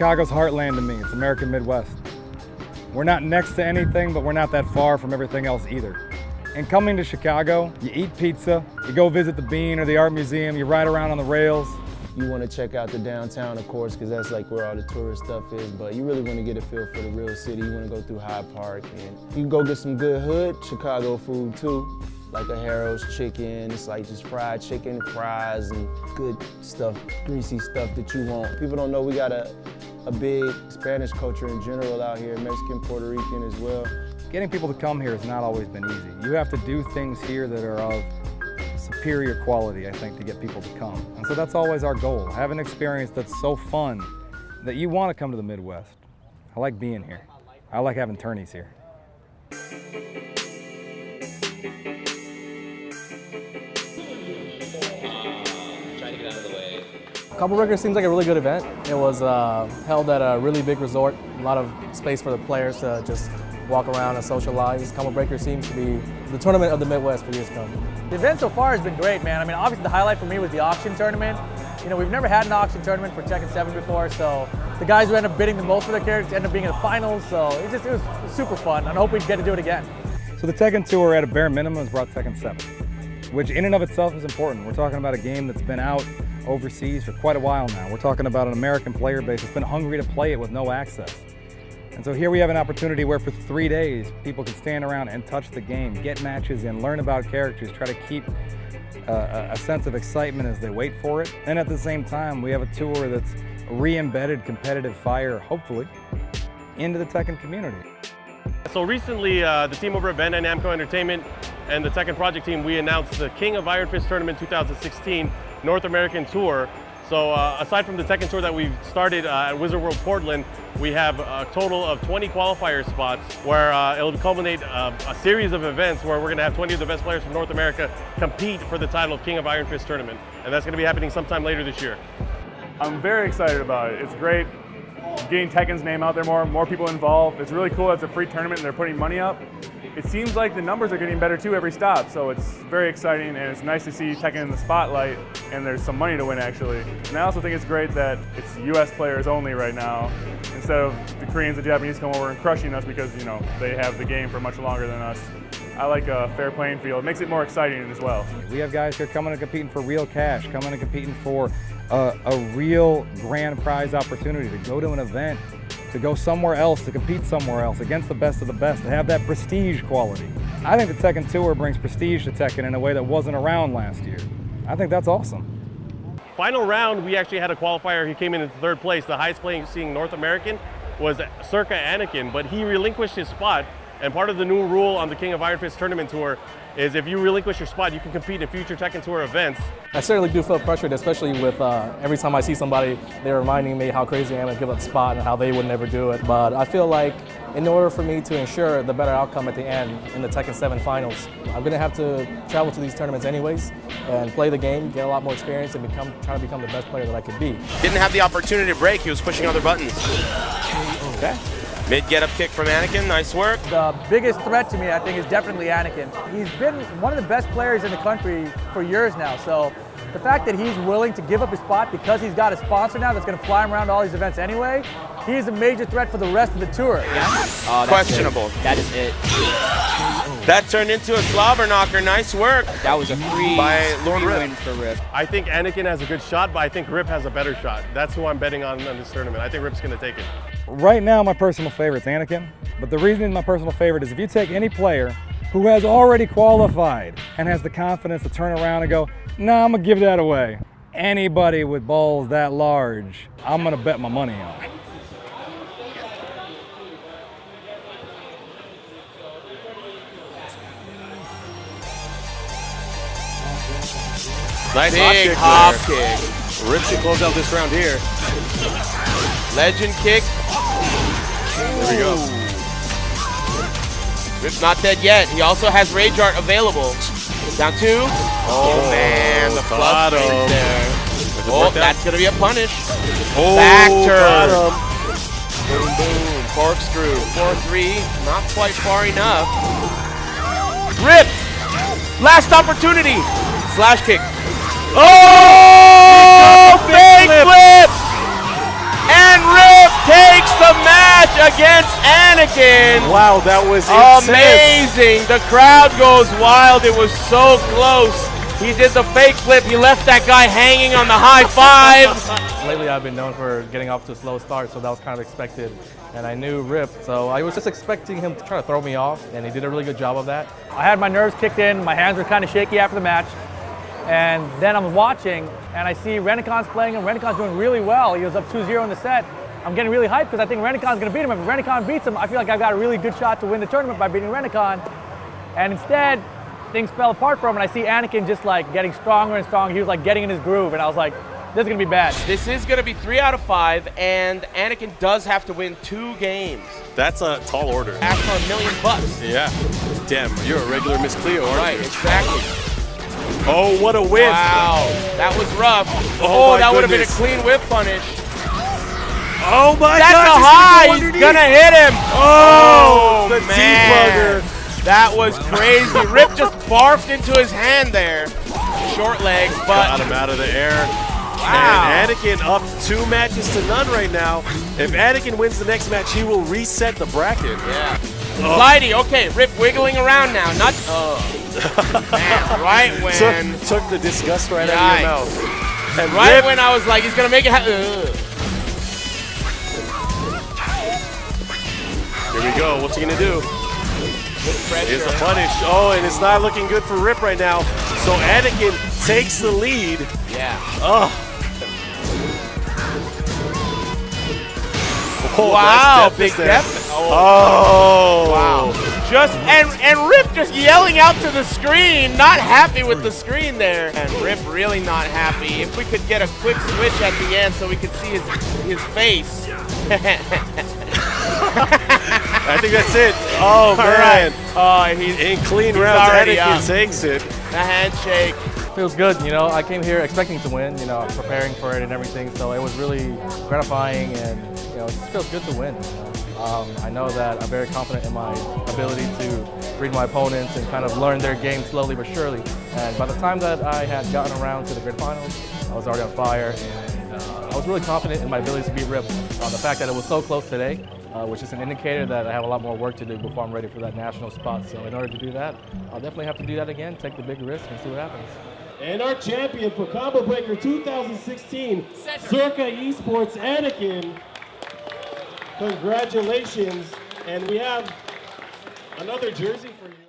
Chicago's heartland to me. It's American Midwest. We're not next to anything, but we're not that far from everything else either. And coming to Chicago, you eat pizza, you go visit the Bean or the Art Museum, you ride around on the rails. You want to check out the downtown, of course, because that's like where all the tourist stuff is, but you really want to get a feel for the real city. You want to go through Hyde Park, and you can go get some good hood Chicago food too, like a Harrow's chicken. It's like just fried chicken, fries, and good stuff, greasy stuff that you want. People don't know we got a big Spanish culture in general out here, Mexican, Puerto Rican as well. Getting people to come here has not always been easy. You have to do things here that are of superior quality, I think, to get people to come. And so that's always our goal. Have an experience that's so fun that you want to come to the Midwest. I like being here. I like having tourneys here. Couple Breaker seems like a really good event. It was held at a really big resort, a lot of space for the players to just walk around and socialize. Couple Breaker seems to be the tournament of the Midwest for years to come. The event so far has been great, man. I mean, obviously the highlight for me was the auction tournament. You know, we've never had an auction tournament for Tekken 7 before, so the guys who end up bidding the most for their characters end up being in the finals, so it was super fun, and I hope we get to do it again. So the Tekken Tour at a bare minimum has brought Tekken 7, which in and of itself is important. We're talking about a game that's been out overseas for quite a while now. We're talking about an American player base that's been hungry to play it with no access. And so here we have an opportunity where for 3 days, people can stand around and touch the game, get matches in, learn about characters, try to keep a sense of excitement as they wait for it. And at the same time, we have a tour that's re-embedded competitive fire, hopefully, into the Tekken community. So recently, the team over at Bandai Namco Entertainment and the Tekken Project team, we announced the King of Iron Fist Tournament 2016 North American Tour. So aside from the Tekken Tour that we've started at Wizard World Portland, we have a total of 20 qualifier spots where it'll culminate a series of events where we're going to have 20 of the best players from North America compete for the title of King of Iron Fist Tournament. And that's going to be happening sometime later this year. I'm very excited about it. It's great getting Tekken's name out there more people involved. It's really cool. It's a free tournament and they're putting money up. It seems like the numbers are getting better too every stop, so it's very exciting and it's nice to see Tekken in the spotlight and there's some money to win actually. And I also think it's great that it's US players only right now instead of the Koreans and Japanese come over and crushing us because, you know, they have the game for much longer than us. I like a fair playing field. It makes it more exciting as well. We have guys here coming and competing for real cash, coming and competing for a real grand prize opportunity to go to an event, to go somewhere else, to compete somewhere else against the best of the best, to have that prestige quality. I think the Tekken Tour brings prestige to Tekken in a way that wasn't around last year. I think that's awesome. Final round, we actually had a qualifier. He came in third place. The highest playing North American was Circa Anakin, but he relinquished his spot. And part of the new rule on the King of Iron Fist Tournament Tour is if you relinquish your spot, you can compete in future Tekken Tour events. I certainly do feel pressured, especially with every time I see somebody, they're reminding me how crazy I am to give up the spot and how they would never do it. But I feel like in order for me to ensure the better outcome at the end in the Tekken 7 finals, I'm going to have to travel to these tournaments anyways and play the game, get a lot more experience, and try to become the best player that I could be. Didn't have the opportunity to break. He was pushing other buttons. Okay. Mid get-up kick from Anakin, nice work. The biggest threat to me, I think, is definitely Anakin. He's been one of the best players in the country for years now, so the fact that he's willing to give up his spot because he's got a sponsor now that's going to fly him around to all these events anyway, he's a major threat for the rest of the tour. Questionable. That is it. That turned into a slobber knocker, nice work. That was a free win for Rip. I think Anakin has a good shot, but I think Rip has a better shot. That's who I'm betting on in this tournament. I think Rip's going to take it. Right now, my personal favorite is Anakin, but the reason my personal favorite is if you take any player who has already qualified and has the confidence to turn around and go, nah, I'm gonna give that away. Anybody with balls that large, I'm gonna bet my money on. Nice big hop kick. Rip should close out this round here. Legend kick. There we go. Rip's not dead yet. He also has Rage Art available. Down two. Oh man, the flush right there. Oh, that's gonna be a punish. Oh, back turn. Boom, boom, corkscrew. 4-3, not quite far enough. Rip, last opportunity. Slash kick. Oh, big flip. And Rip takes the match against Anakin. Wow, that was insane. Amazing. The crowd goes wild. It was so close. He did the fake flip. He left that guy hanging on the high five. Lately, I've been known for getting off to a slow start, so that was kind of expected. And I knew Rip, so I was just expecting him to try to throw me off, and he did a really good job of that. I had my nerves kicked in. My hands were kind of shaky after the match. And then I'm watching, and I see Renicon's playing, and Renicon's doing really well. He was up 2-0 in the set. I'm getting really hyped because I think Renicon's going to beat him. If Renicon beats him, I feel like I've got a really good shot to win the tournament by beating Renicon. And instead, things fell apart for him, and I see Anakin just like getting stronger and stronger. He was like getting in his groove, and I was like, this is going to be bad. This is going to be 3 out of 5, and Anakin does have to win 2 games. That's a tall order. Ask for $1 million. Yeah. Damn, you're a regular Miss Cleo, aren't Right, you? exactly. Oh, what a whiff. Wow, that was rough. Oh, my that would have been a goodness. clean whip punish. Oh my That's God. a high. He's gonna hit him. Oh, the man. debugger. That was crazy. Rip just barfed into his hand there. Short leg, but Got him out of the air. wow. And Anakin up 2 matches to none right now. If Anakin wins the next match, he will reset the bracket. Yeah. Slidey, okay, Rip wiggling around now. Not, man, right when. Took the disgust right out of your mouth. And Right Rip, when I was like, he's gonna make it here we go. What's he gonna do? pressure. Here's the punish. Oh, and it's not looking good for Rip right now. So Anakin takes the lead. Yeah. Oh. Oh, Wow, nice big there. depth. Oh. Wow. Just and Rip just yelling out to the screen, not happy with the screen there. And Rip really not happy. If we could get a quick switch at the end so we could see his face. I think that's it. Oh, man. Oh, he's In clean he's rounds, already Anakin up. takes it. The handshake. Feels good, you know. I came here expecting to win, you know, preparing for it and everything. So it was really gratifying, and you know, it just feels good to win. You know? I know that I'm very confident in my ability to read my opponents and kind of learn their game slowly but surely. And by the time that I had gotten around to the grand finals, I was already on fire, and I was really confident in my ability to beat Rip. The fact that it was so close today, which is an indicator that I have a lot more work to do before I'm ready for that national spot. So in order to do that, I'll definitely have to do that again, take the big risk, and see what happens. And our champion for Combo Breaker 2016, Circa Esports Anakin. Congratulations. And we have another jersey for you.